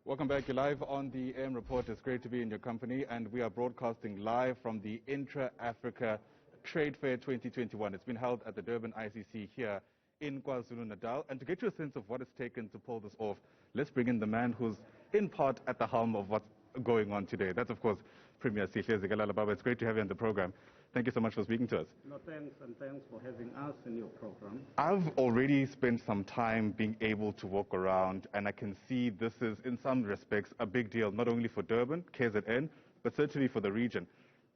Welcome back. You're live on the AM Report. It's great to be in your company, and we are broadcasting live from the Intra-Africa Trade Fair 2021. It's been held at the Durban ICC here in KwaZulu-Natal. And to get you a sense of what it's taken to pull this off, let's bring in the man who's in part at the helm of what's going on today. That's, of course, Premier Sihle Zikalala. Baba, it's great to have you on the program. Thank you so much for speaking to us. No, thanks, and thanks for having us in your program. I've already spent some time being able to walk around, and I can see this is, in some respects, a big deal, not only for Durban, KZN, but certainly for the region.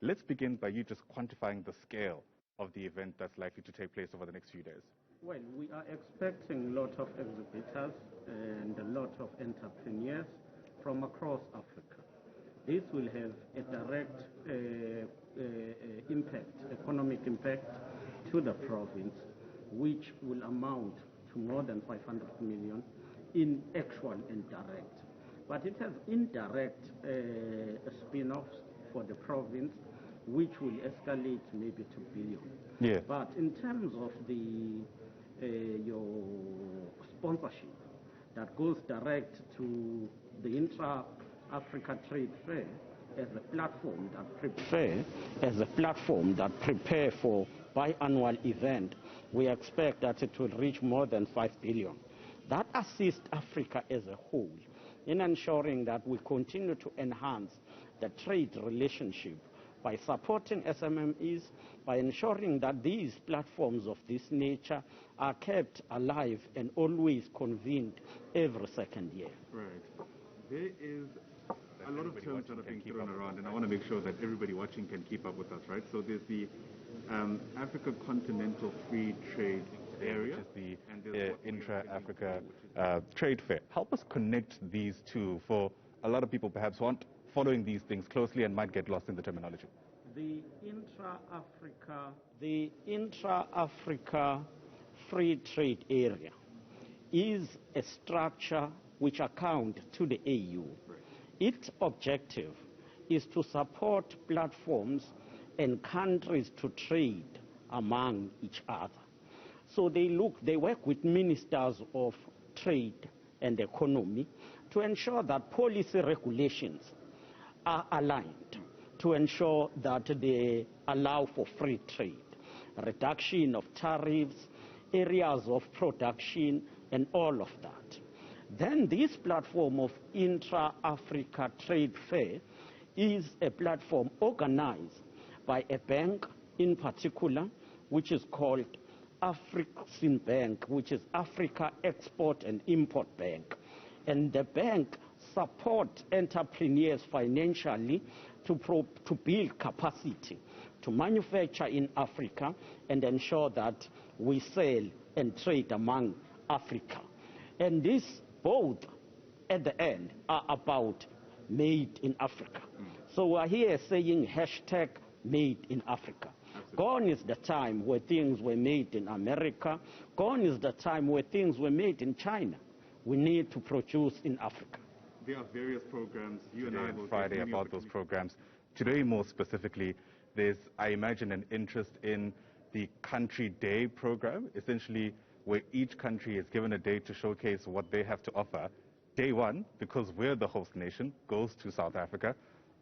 Let's begin by you just quantifying the scale of the event that's likely to take place over the next few days. Well, we are expecting a lot of exhibitors and a lot of entrepreneurs from across Africa. This will have a direct impact, economic impact to the province, which will amount to more than 500 million in actual and direct. But it has indirect spin-offs for the province, which will escalate maybe to billion. Yeah. But in terms of the your sponsorship that goes direct to the Intra-African Trade Fair as a platform that prepare for biannual event, we expect that it will reach more than 5 billion. That assists Africa as a whole in ensuring that we continue to enhance the trade relationship by supporting SMMEs, by ensuring that these platforms of this nature are kept alive and always convened every second year. Right. There is a lot of terms that are being thrown around, and I want to make sure that everybody watching can keep up with us, right? So there's the Africa Continental Free Trade Area, which is the Intra-Africa Trade Fair. Help us connect these two for a lot of people perhaps who aren't following these things closely and might get lost in the terminology. The Intra-Africa Free Trade Area is a structure which accounts to the AU. Right. Its objective is to support platforms and countries to trade among each other. So they work with ministers of trade and economy to ensure that policy regulations are aligned, to ensure that they allow for free trade, reduction of tariffs, areas of production, and all of that. Then this platform of Intra-Africa Trade Fair is a platform organized by a bank in particular, which is called African Bank, which is Africa Export and Import Bank. And the bank supports entrepreneurs financially to build capacity, to manufacture in Africa and ensure that we sell and trade among Africa. And this both at the end are about made in Africa. So we're here saying hashtag made in Africa. Absolutely. Gone is the time where things were made in America. Gone is the time where things were made in China. We need to produce in Africa. There are various programs. You and I will Friday about those programs. Today, more specifically, there's, I imagine, an interest in the Country Day program, essentially where each country is given a day to showcase what they have to offer. Day one, because we're the host nation, goes to South Africa.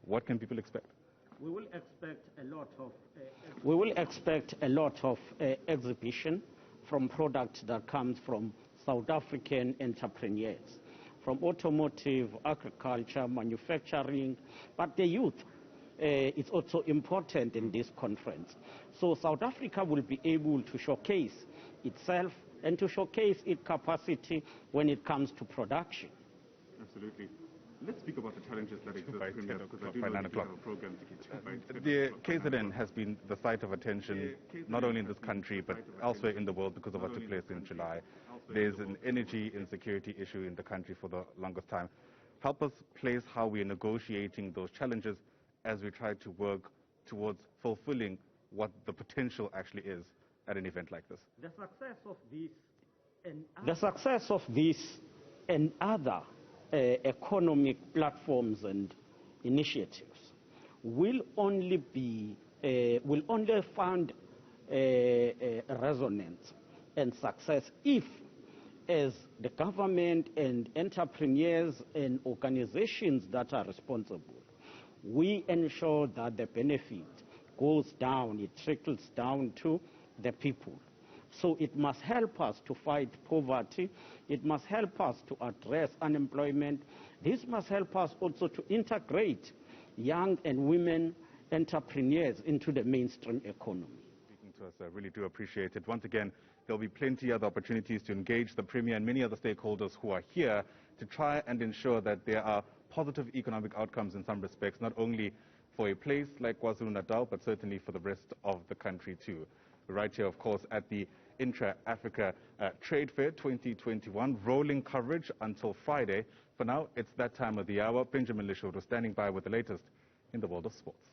What can people expect? We will expect a lot of exhibition from products that comes from South African entrepreneurs, from automotive, agriculture, manufacturing, but the youth is also important in this conference. So South Africa will be able to showcase itself and to showcase its capacity when it comes to production. Absolutely. Let's speak about the challenges that exist, Premier, because I do know you have a program to get to. The KZN has been the site of attention, not only in this country, but elsewhere in the world because of what took place in July. There's an energy insecurity issue in the country for the longest time. Help us place how we are negotiating those challenges as we try to work towards fulfilling what the potential actually is at an event like this. The success of this and other economic platforms and initiatives will only find resonance and success if as the government and entrepreneurs and organizations that are responsible, we ensure that the benefit goes down, it trickles down to the people. So it must help us to fight poverty. It must help us to address unemployment. This must help us also to integrate young and women entrepreneurs into the mainstream economy. Speaking to us, I really do appreciate it. Once again, there'll be plenty other opportunities to engage the Premier and many other stakeholders who are here to try and ensure that there are positive economic outcomes in some respects, not only for a place like KwaZulu-Natal, but certainly for the rest of the country too. We're right here, of course, at the Intra-Africa Trade Fair 2021, rolling coverage until Friday. For now, it's that time of the hour. Benjamin Lishoto standing by with the latest in the world of sports.